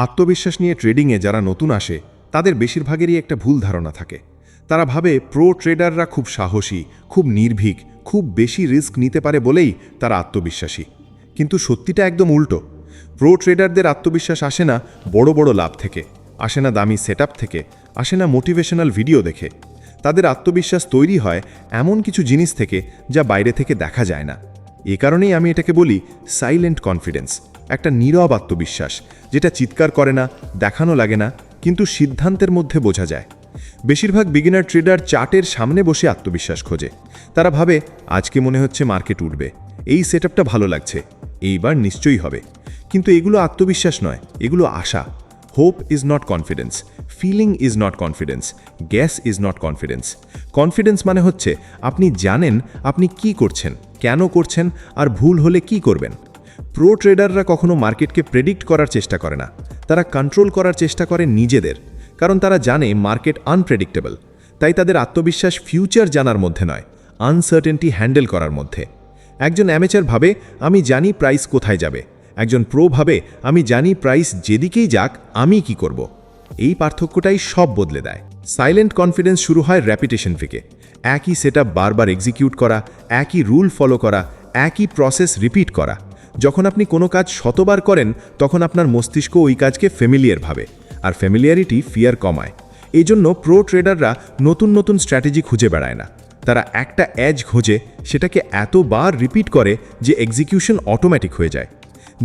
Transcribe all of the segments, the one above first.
আত্মবিশ্বাস নিয়ে ট্রেডিংয়ে যারা নতুন আসে তাদের বেশিরভাগেরই একটা ভুল ধারণা থাকে। তারা ভাবে প্রো ট্রেডাররা খুব সাহসী, খুব নির্ভীক, খুব বেশি রিস্ক নিতে পারে বলেই তারা আত্মবিশ্বাসী। কিন্তু সত্যিটা একদম উল্টো। প্রো ট্রেডারদের আত্মবিশ্বাস আসে না বড় বড় লাভ থেকে, আসে না দামি সেটআপ থেকে, আসে না মোটিভেশনাল ভিডিও দেখে। তাদের আত্মবিশ্বাস তৈরি হয় এমন কিছু জিনিস থেকে যা বাইরে থেকে দেখা যায় না। এ কারণেই আমি এটাকে বলি সাইলেন্ট কনফিডেন্স, একটা নীরব আত্মবিশ্বাস যেটা চিৎকার করে না, দেখানো লাগে না, কিন্তু সিদ্ধান্তের মধ্যে বোঝা যায়। বেশিরভাগ বিগিনার ট্রেডার চার্টের সামনে বসে আত্মবিশ্বাস খোঁজে। তারা ভাবে আজকে মনে হচ্ছে মার্কেট উঠবে, এই সেটআপটা ভালো লাগছে, এইবার নিশ্চয়ই হবে। কিন্তু এগুলো আত্মবিশ্বাস নয়, এগুলো আশা। Hope is not confidence, feeling is not confidence, guess is not confidence. Confidence মানে হচ্ছে আপনি জানেন আপনি কি করছেন, কেন করছেন, আর ভুল হলে কি করবেন। প্রো ট্রেডাররা কখনো মার্কেটকে প্রেডিক্ট করার চেষ্টা করে না, তারা কন্ট্রোল করার চেষ্টা করে নিজেদের। কারণ তারা জানে মার্কেট আনপ্রেডিক্টেবল। তাই তাদের আত্মবিশ্বাস ফিউচার জানার মধ্যে নয়, আনসার্টেনটি হ্যান্ডেল করার মধ্যে। একজন অ্যামেচার ভাবে আমি জানি প্রাইস কোথায় যাবে, একজন প্রো ভাবে আমি জানি প্রাইস যেদিকেই যাক আমি কি করব। এই পার্থক্যটাই সব বদলে দেয়। সাইলেন্ট কনফিডেন্স শুরু হয় র্যাপিটেশন থেকে। একই সেটআপ বারবার এক্সিকিউট করা, একই রুল ফলো করা, একই প্রসেস রিপিট করা। যখন আপনি কোনো কাজ শতবার করেন তখন আপনার মস্তিষ্ক ওই কাজকে ফ্যামিলিয়ার ভাবে, আর ফ্যামিলিয়ারিটি ফিয়ার কমায়। এই জন্য প্রো ট্রেডাররা নতুন নতুন স্ট্র্যাটেজি খুঁজে বেড়ায় না, তারা একটা এজ খোঁজে, সেটাকে এতবার রিপিট করে যে এক্সিকিউশন অটোমেটিক হয়ে যায়।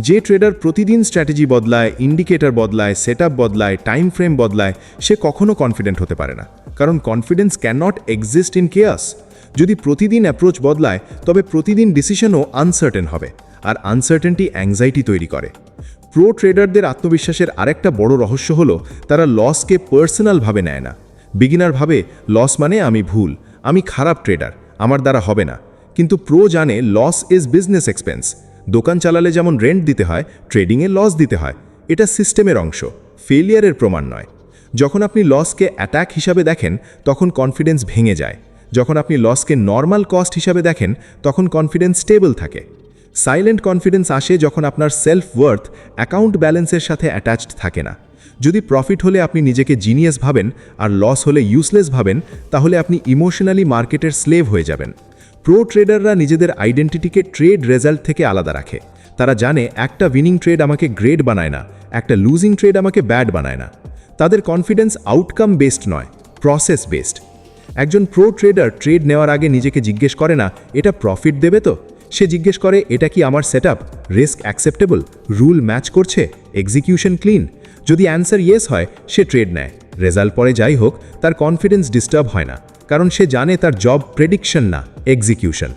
যে ট্রেডার প্রতিদিন স্ট্র্যাটেজি বদলায়, ইন্ডিকেটর বদলায়, সেটআপ বদলায়, টাইম ফ্রেম বদলায়, সে কখনো কনফিডেন্ট হতে পারে না। কারণ confidence can not exist in chaos. যদি প্রতিদিন অ্যাপ্রোচ বদলায় তবে প্রতিদিন ডিসিশনও আনসার্টেন হবে, আর আনসার্টেনটি অ্যাংজাইটি তৈরি করে। প্রো ট্রেডারদের আত্মবিশ্বাসের আরেকটা বড় রহস্য হলো তারা লসকে পার্সোনালভাবে নেয় না। বিগিনার ভাবে লস মানে আমি ভুল, আমি খারাপ ট্রেডার, আমার দ্বারা হবে না। কিন্তু প্রো জানে লস ইজ বিজনেস এক্সপেন্স। দোকান চালালে যেমন রেন্ট দিতে হয়, ট্রেডিংয়ে লস দিতে হয়। এটা সিস্টেমের অংশ, ফেলিয়ারের প্রমাণ নয়। যখন আপনি লসকে অ্যাটাক হিসাবে দেখেন তখন কনফিডেন্স ভেঙে যায়। যখন আপনি লসকে নর্মাল কস্ট হিসাবে দেখেন তখন কনফিডেন্স স্টেবল থাকে। সাইলেন্ট কনফিডেন্স আসে যখন আপনার সেলফ ওয়ার্থ অ্যাকাউন্ট ব্যালেন্সের সাথে অ্যাটাচড থাকে না। যদি প্রফিট হলে আপনি নিজেকে জিনিয়াস ভাবেন আর লস হলে ইউজলেস ভাবেন, তাহলে আপনি ইমোশনালি মার্কেটের স্লেভ হয়ে যাবেন। প্রো ট্রেডাররা নিজেদের আইডেন্টিটিকে ট্রেড রেজাল্ট থেকে আলাদা রাখে। তারা জানে একটা উইনিং ট্রেড আমাকে গ্রেট বানায় না, একটা লুজিং ট্রেড আমাকে ব্যাড বানায় না। তাদের কনফিডেন্স আউটকাম বেসড নয়, প্রসেস বেসড। একজন প্রো ট্রেডার ট্রেড নেওয়ার আগে নিজেকে জিজ্ঞেস করে না এটা প্রফিট দেবে তো, সে জিজ্ঞেস করে এটা কি আমার setup, risk acceptable, rule match করছে, এক্সিকিউশন ক্লিন। যদি অ্যান্সার ইয়েস হয় সে ট্রেড নেয়। রেজাল্ট পরে যাই হোক তার কনফিডেন্স ডিস্টার্ব হয় না, কারণ সে জানে তার জব প্রেডিকশন না, এক্সিকিউশন।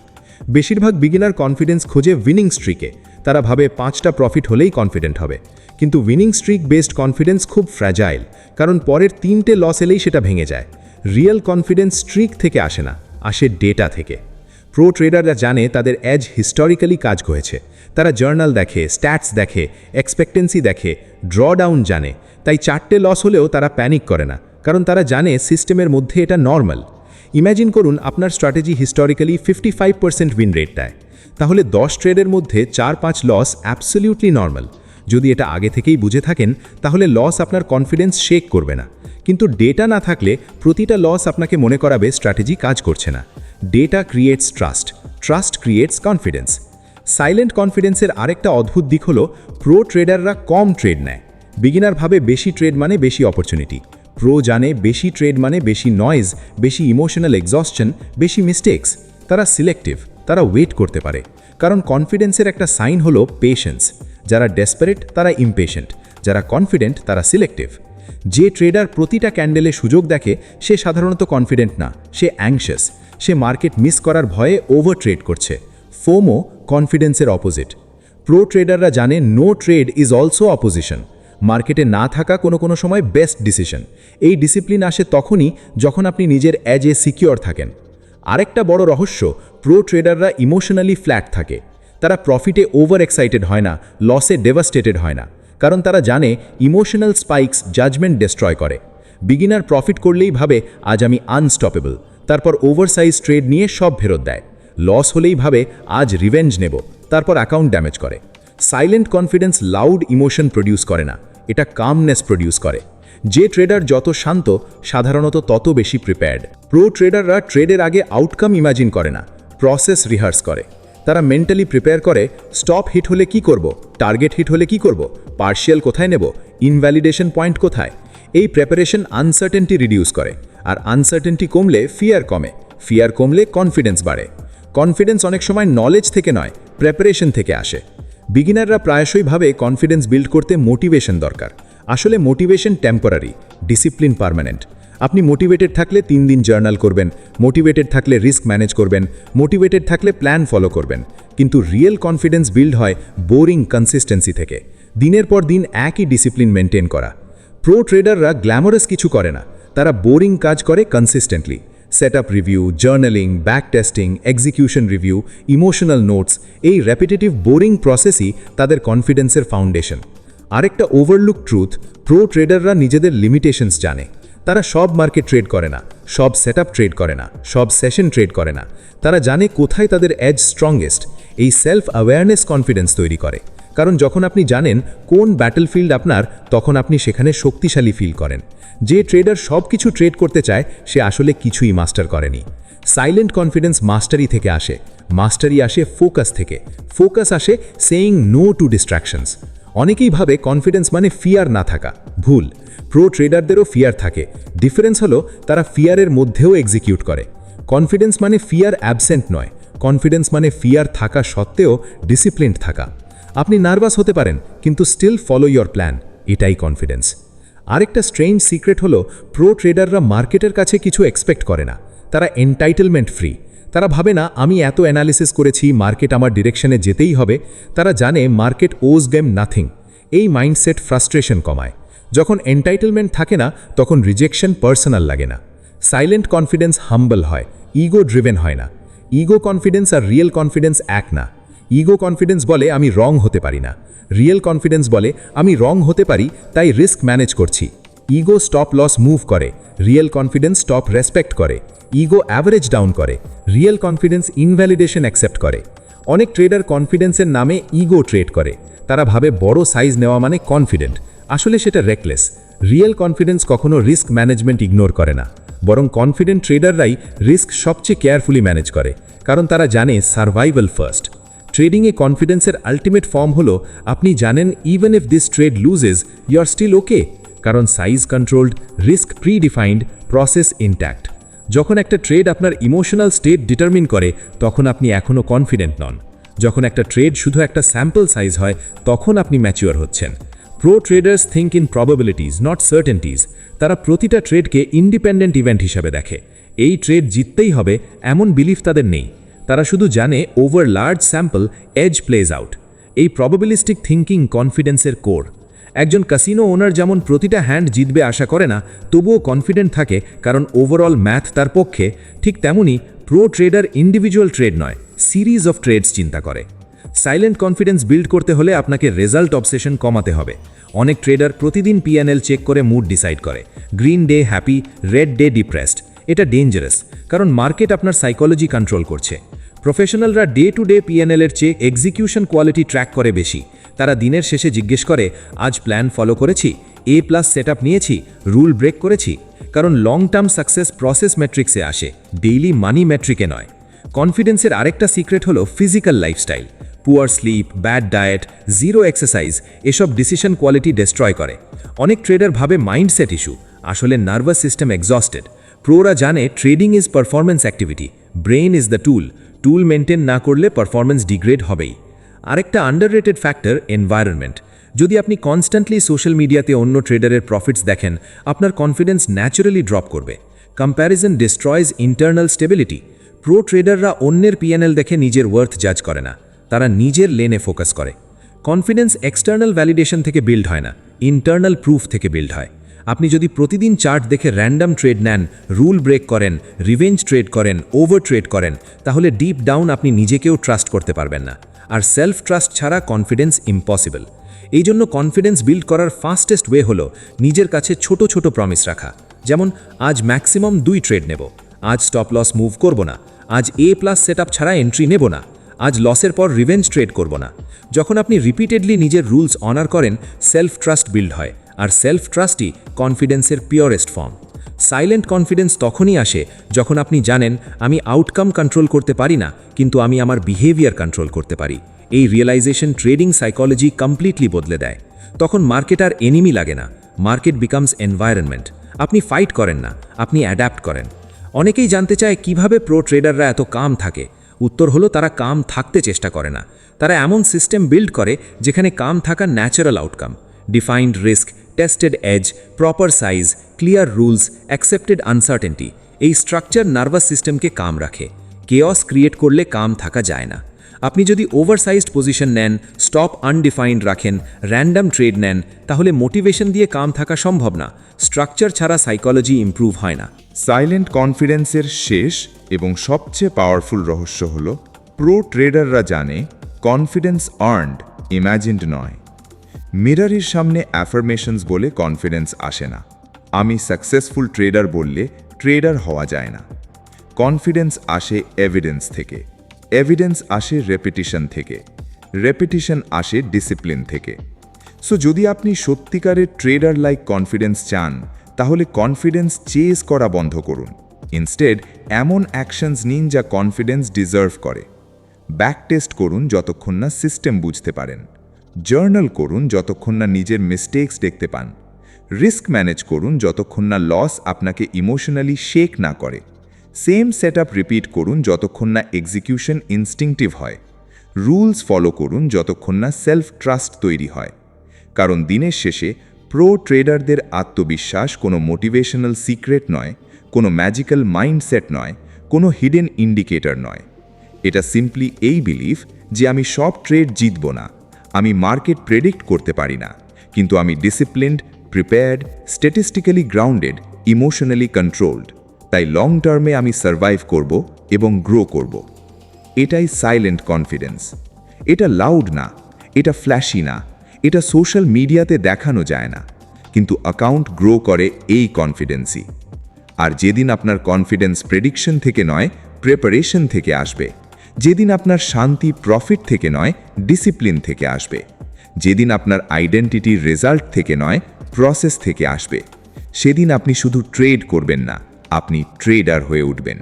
বেশিরভাগ বিগিনার কনফিডেন্স খোঁজে উইনিং স্ট্রিকে। তারা ভাবে 5টা প্রফিট হলেই কনফিডেন্ট হবে। কিন্তু উইনিং স্ট্রিক বেসড কনফিডেন্স খুব ফ্র্যাজাইল, কারণ পরের 3টে লস এলেই সেটা ভেঙে যায়। রিয়েল কনফিডেন্স স্ট্রিক থেকে আসে না, আসে ডেটা থেকে। প্রো ট্রেডাররা জানে তাদের এজ হিস্টোরিক্যালি কাজ করেছে। তারা জার্নাল দেখে, স্ট্যাটস দেখে, এক্সপেক্টেন্সি দেখে, ড্রডাউন জানে। তাই 4টে লস হলেও তারা প্যানিক করে না, কারণ তারা জানে সিস্টেমের মধ্যে এটা নর্মাল। ইম্যাজিন করুন আপনার স্ট্র্যাটেজি হিস্টোরিক্যালি 55% উইন রেট দেয়, তাহলে 10 ট্রেডের মধ্যে 4-5 লস অ্যাবসলিউটলি নর্মাল। যদি এটা আগে থেকেই বুঝে থাকেন তাহলে লস আপনার কনফিডেন্স শেক করবে না। কিন্তু ডেটা না থাকলে প্রতিটা লস আপনাকে মনে করাবে স্ট্র্যাটেজি কাজ করছে না। Data creates trust, trust creates confidence. Silent কনফিডেন্সের আরেকটা অদ্ভুত দিক হলো প্রো ট্রেডাররা কম ট্রেড নেয়। বিগিনার ভাবে বেশি ট্রেড মানে বেশি অপরচুনিটি। প্রো জানে বেশি ট্রেড মানে বেশি নয়েজ, বেশি ইমোশনাল এক্সস্টন, বেশি মিস্টেক্স। তারা সিলেক্টিভ, তারা ওয়েট করতে পারে। কারণ কনফিডেন্সের একটা সাইন হলো পেশেন্স। যারা ডেসপারেট তারা ইমপেশেন্ট, যারা কনফিডেন্ট তারা সিলেক্টিভ। যে ট্রেডার প্রতিটা ক্যান্ডেলে সুযোগ দেখে সে সাধারণত কনফিডেন্ট না, সে অ্যাংশিয়াস। সে মার্কেট মিস করার ভয়ে ওভার ট্রেড করছে। ফোমো কনফিডেন্সের অপোজিট। প্রো ট্রেডাররা জানে no trade is also opposition. মার্কেটে না থাকা কোনো সময় বেস্ট ডিসিশন। এই ডিসিপ্লিন আসে তখনই যখন আপনি নিজের এজে সিকিউর থাকেন। আরেকটা বড় রহস্য, প্রো ট্রেডাররা ইমোশনালি ফ্ল্যাট থাকে। তারা প্রফিটে ওভার এক্সাইটেড হয় না, লসে ডেভাস্টেটেড হয় না, কারণ তারা জানে ইমোশনাল স্পাইকস জাজমেন্ট ডেস্ট্রয় করে। বিগিনার প্রফিট করলেই ভাবে আজ আমি আনস্টপেবল, তারপর ওভারসাইজ ট্রেড নিয়ে সব ফেরত দেয়। লস হলেই ভাবে আজ রিভেঞ্জ নেব, তারপর অ্যাকাউন্ট ড্যামেজ করে। Silent confidence loud emotion produce করে না, এটা কামনেস প্রডিউস করে। যে ট্রেডার যত শান্ত সাধারণত তত বেশি প্রিপেয়ার্ড। প্রো ট্রেডাররা ট্রেডের আগে আউটকাম ইমাজিন করে না, প্রসেস রিহার্স করে। তারা মেন্টালি প্রিপেয়ার করে, স্টপ হিট হলে কি করব, টার্গেট হিট হলে কি করব, পার্শিয়াল কোথায় নেব, ইনভ্যালিডেশন পয়েন্ট কোথায়। এই প্রিপারেশন আনসার্টেনটি রিডিউস করে, আর আনসার্টেনটি কমলে ফিয়ার কমে, ফিয়ার কমলে কনফিডেন্স বাড়ে। কনফিডেন্স অনেক সময় নলেজ থেকে নয়, প্রিপারেশন থেকে আসে। বিগিনাররা প্রায়শই ভাবে কনফিডেন্স বিল্ড করতে মোটিভেশন দরকার। আসলে মোটিভেশন টেম্পোরারি, ডিসিপ্লিন পার্মানেন্ট। আপনি মোটিভেটেড থাকলে 3 দিন জার্নাল করবেন, মোটিভেটেড থাকলে রিস্ক ম্যানেজ করবেন, মোটিভেটেড থাকলে প্ল্যান ফলো করবেন। কিন্তু রিয়েল কনফিডেন্স বিল্ড হয় বোরিং কনসিস্টেন্সি থেকে, দিনের পর দিন একই ডিসিপ্লিন মেনটেন করা। প্রো ট্রেডাররা গ্ল্যামারাস কিছু করে না, তারা বোরিং কাজ করে consistently. Setup review, journaling, back testing, execution review, emotional notes, এই রেপিটেটিভ বোরিং প্রসেসই তাদের কনফিডেন্সের ফাউন্ডেশন। আরেকটা ওভারলুক ট্রুথ, প্রো ট্রেডাররা নিজেদের লিমিটেশনস জানে। তারা সব মার্কেট ট্রেড করে না, সব সেটআপ ট্রেড করে না, সব সেশন ট্রেড করে না। তারা জানে কোথায় তাদের এজ স্ট্রংগেস্ট। এই সেলফ অ্যাওয়ারনেস কনফিডেন্স তৈরি করে, কারণ যখন আপনি জানেন কোন ব্যাটলফিল্ড আপনার, তখন আপনি সেখানে শক্তিশালী ফিল করেন। যে ট্রেডার সব কিছু ট্রেড করতে চায় সে আসলে কিছুই মাস্টার করেনি। সাইলেন্ট কনফিডেন্স মাস্টারি থেকে আসে, মাস্টারি আসে ফোকাস থেকে, ফোকাস আসে সেইং নো টু ডিস্ট্র্যাকশনস। অনেকেই ভাবে কনফিডেন্স মানে ফিয়ার না থাকা, ভুল। প্রো ট্রেডারদেরও ফিয়ার থাকে, ডিফারেন্স হলো তারা ফিয়ারের মধ্যেও এক্সিকিউট করে। কনফিডেন্স মানে ফিয়ার অ্যাবসেন্ট নয়, কনফিডেন্স মানে ফিয়ার থাকা সত্ত্বেও ডিসিপ্লিনড থাকা। আপনি নার্ভাস হতে পারেন কিন্তু স্টিল ফলো ইয়োর প্ল্যান, এটাই কনফিডেন্স। আরেকটা স্ট্রেঞ্জ সিক্রেট হলো প্রো ট্রেডাররা মার্কেটের কাছে কিছু এক্সপেক্ট করে না। তারা এন্টাইটেলমেন্ট ফ্রি। তারা ভাবে না আমি এত অ্যানালিসিস করেছি, মার্কেট আমার ডিরেকশনে যেতেই হবে। তারা জানে মার্কেট ওজ গেম নাথিং। এই মাইন্ডসেট ফ্রাস্ট্রেশন কমায়। যখন এন্টাইটেলমেন্ট থাকে না তখন রিজেকশন পার্সোনাল লাগে না। সাইলেন্ট কনফিডেন্স হাম্বল হয়, ইগো ড্রিভেন হয় না। ইগো কনফিডেন্স আর রিয়েল কনফিডেন্স এক না। ইগো কনফিডেন্স বলে আমি রং হতে পারি না, রিয়েল কনফিডেন্স বলে আমি রং হতে পারি তাই রিস্ক ম্যানেজ করছি। ইগো স্টপ লস মুভ করে, রিয়েল কনফিডেন্স স্টপ রেসপেক্ট করে। ইগো অ্যাভারেজ ডাউন করে, রিয়েল কনফিডেন্স ইনভ্যালিডেশন অ্যাকসেপ্ট করে। অনেক ট্রেডার কনফিডেন্সের নামে ইগো ট্রেড করে। তারা ভাবে বড় সাইজ নেওয়া মানে কনফিডেন্ট, আসলে সেটা রেকলেস। রিয়েল কনফিডেন্স কখনো রিস্ক ম্যানেজমেন্ট ইগনোর করে না, বরং কনফিডেন্ট ট্রেডাররাই রিস্ক সবচেয়ে কেয়ারফুলি ম্যানেজ করে, কারণ তারা জানে সার্ভাইভাল ফার্স্ট। ট্রেডিংয়ে কনফিডেন্সের আলটিমেট ফর্ম হলো আপনি জানেন even if this trade loses you are still okay, কারণ size controlled, risk pre defined, process intact. যখন একটা ট্রেড আপনার ইমোশনাল স্টেট ডিটারমিন করে তখন আপনি এখনও কনফিডেন্ট নন। যখন একটা ট্রেড শুধু একটা স্যাম্পল সাইজ হয় তখন আপনি ম্যাচিওর হচ্ছেন। Pro traders think in probabilities not certainties. তারা প্রতিটা ট্রেডকে ইন্ডিপেন্ডেন্ট ইভেন্ট হিসাবে দেখে। এই ট্রেড জিততেই হবে এমন বিলিফ তাদের নেই। তারা শুধু জানে over large sample edge plays out. এই প্রবাবিলিস্টিক থিঙ্কিং কনফিডেন্সের কোর। একজন ক্যাসিনো ওনার যেমন প্রতিটা হ্যান্ড জিতবে আশা করে না, তবুও কনফিডেন্ট থাকে কারণ ওভারঅল ম্যাথ তার পক্ষে, ঠিক তেমনি প্রো ট্রেডার ইন্ডিভিজুয়াল ট্রেড নয়, সিরিজ অফ ট্রেডস চিন্তা করে। সাইলেন্ট কনফিডেন্স বিল্ড করতে হলে আপনাকে রেজাল্ট অবসেশন কমাতে হবে। অনেক ট্রেডার প্রতিদিন পিএনএল চেক করে মুড ডিসাইড করে, green day happy, red day depressed. এটা ডেঞ্জারাস, কারণ মার্কেট আপনার সাইকোলজি কন্ট্রোল করছে। প্রফেশনালরা ডে টু ডে পিএনএলের চেয়ে এক্সিকিউশন কোয়ালিটি ট্র্যাক করে বেশি। তারা দিনের শেষে জিজ্ঞেস করে আজ প্ল্যান ফলো করেছি, A+ সেটআপ নিয়েছি, রুল ব্রেক করেছি। কারণ লং টার্ম সাকসেস প্রসেস মেট্রিক্সে আসে, ডেইলি মানি মেট্রিকে নয়। কনফিডেন্সের আরেকটা সিক্রেট হলো physical lifestyle. Poor sleep, bad diet, zero exercise এসব ডিসিশন কোয়ালিটি ডেস্ট্রয় করে। অনেক ট্রেডার ভাবে মাইন্ডসেট ইস্যু, আসলে নার্ভাস সিস্টেম এক্সস্টেড। প্রোরা জানে trading is performance activity, brain is the tool. Tool maintain না করলে পারফরমেন্স ডিগ্রেড হবেই। আরেকটা আন্ডাররেটেড ফ্যাক্টর এনভায়রনমেন্ট। যদি আপনি কনস্ট্যান্টলি সোশ্যাল মিডিয়াতে অন্য ট্রেডারের প্রফিটস দেখেন, আপনার কনফিডেন্স ন্যাচারালি ড্রপ করবে। Comparison destroys internal stability. Pro ট্রেডাররা অন্যের পিএনএল দেখে নিজের ওয়ার্থ জাজ করে না, তারা নিজের লেনে ফোকাস করে। কনফিডেন্স এক্সটার্নাল ভ্যালিডেশন থেকে বিল্ড হয় না, ইন্টারনাল প্রুফ থেকে বিল্ড হয়। আপনি যদি প্রতিদিন চার্ট দেখে র্যান্ডম ট্রেড নেন, রুল ব্রেক করেন, রিভেঞ্জ ট্রেড করেন, ওভার ট্রেড করেন, তাহলে ডিপ ডাউন আপনি নিজেকেও ট্রাস্ট করতে পারবেন না। আর সেলফ ট্রাস্ট ছাড়া কনফিডেন্স ইম্পসিবল। এই জন্য কনফিডেন্স বিল্ড করার ফাস্টেস্ট ওয়ে হলো নিজের কাছে ছোট ছোট প্রমিস রাখা। যেমন আজ ম্যাক্সিমাম 2 ট্রেড নেব, আজ স্টপ লস মুভ করব না, আজ A+ সেটআপ ছাড়া এন্ট্রি নেব না, আজ লসের পর রিভেঞ্জ ট্রেড করব না। যখন আপনি রিপিটেডলি নিজের রুলস অনার করেন, সেলফ ট্রাস্ট বিল্ড হয়, আর সেলফ ট্রাস্টই কনফিডেন্সের পিওরেস্ট ফর্ম। সাইলেন্ট কনফিডেন্স তখনই আসে যখন আপনি জানেন আমি আউটকাম কন্ট্রোল করতে পারি না, কিন্তু আমি আমার বিহেভিয়ার কন্ট্রোল করতে পারি। এই রিয়েলাইজেশন ট্রেডিং সাইকোলজি কমপ্লিটলি বদলে দেয়। তখন মার্কেট আর এনিমি লাগে না, মার্কেট বিকামস এনভায়রনমেন্ট। আপনি ফাইট করেন না, আপনি অ্যাডাপ্ট করেন। অনেকেই জানতে চায় কিভাবে প্রো ট্রেডাররা এত কাম থাকে। উত্তর হলো তারা কাম থাকতে চেষ্টা করে না, তারা এমন সিস্টেম বিল্ড করে যেখানে কাম থাকা natural outcome, defined risk, tested edge, proper size, clear rules, accepted uncertainty. এই স্ট্রাকচার নার্ভাস সিস্টেমকে কাম রাখে। কেওস ক্রিয়েট করলে কাম থাকা যায় না। আপনি যদি ওভারসাইজড পজিশন নেন, স্টপ আনডিফাইন্ড রাখেন, র্যান্ডম ট্রেড নেন, তাহলে মোটিভেশন দিয়ে কাম থাকা সম্ভব না। স্ট্রাকচার ছাড়া সাইকোলজি ইমপ্রুভ হয় না। সাইলেন্ট কনফিডেন্সের শেষ এবং সবচেয়ে পাওয়ারফুল রহস্য হল প্রো ট্রেডাররা জানে কনফিডেন্স আর্নড, ইম্যাজিনড নয়। মিররের সামনে অ্যাফার্মেশনস বলে কনফিডেন্স আসে না। আমি সাকসেসফুল ট্রেডার বললে ট্রেডার হওয়া যায় না। কনফিডেন্স আসে এভিডেন্স থেকে, এভিডেন্স আসে রেপিটিশন থেকে, রেপিটিশন আসে ডিসিপ্লিন থেকে। সো যদি আপনি সত্যিকারের ট্রেডার লাইক কনফিডেন্স চান, তাহলে কনফিডেন্স চেজ করা বন্ধ করুন। ইনস্টেড এমন অ্যাকশনস নিন যা কনফিডেন্স ডিজার্ভ করে। ব্যাক টেস্ট করুন যতক্ষণ না সিস্টেম বুঝতে পারেন। জার্নাল করুন যতক্ষণ না নিজের মিস্টেকস দেখতে পান। রিস্ক ম্যানেজ করুন যতক্ষণ না লস আপনাকে ইমোশনালি শেক না করে। সেম সেটআপ রিপিট করুন যতক্ষণ না এক্সিকিউশন ইনস্টিংটিভ হয়। রুলস ফলো করুন যতক্ষণ না সেলফ ট্রাস্ট তৈরি হয়। কারণ দিনের শেষে প্রো ট্রেডারদের আত্মবিশ্বাস কোনো মোটিভেশনাল সিক্রেট নয়, কোনো ম্যাজিক্যাল মাইন্ডসেট নয়, কোনো হিডেন ইন্ডিকেটর নয়। এটা সিম্পলি এই বিলিফ যে আমি সব ট্রেড জিতব না, আমি মার্কেট প্রেডিক্ট করতে পারি না, কিন্তু আমি disciplined, prepared, statistically grounded, emotionally controlled. তাই লং টার্মে আমি সার্ভাইভ করব এবং গ্রো করব। এটাই সাইলেন্ট কনফিডেন্স। এটা লাউড না, এটা ফ্ল্যাশি না, এটা সোশ্যাল মিডিয়াতে দেখানো যায় না, কিন্তু অ্যাকাউন্ট গ্রো করে এই কনফিডেন্সই। আর যেদিন আপনার কনফিডেন্স প্রেডিকশন থেকে নয়, প্রিপারেশন থেকে আসবে, যেদিন আপনার শান্তি প্রফিট থেকে নয়, ডিসিপ্লিন থেকে আসবে, যেদিন আপনার আইডেন্টিটি রেজাল্ট থেকে নয়, প্রসেস থেকে আসবে, সেদিন আপনি শুধু ট্রেড করবেন না, আপনি ট্রেডার হয়ে উঠবেন।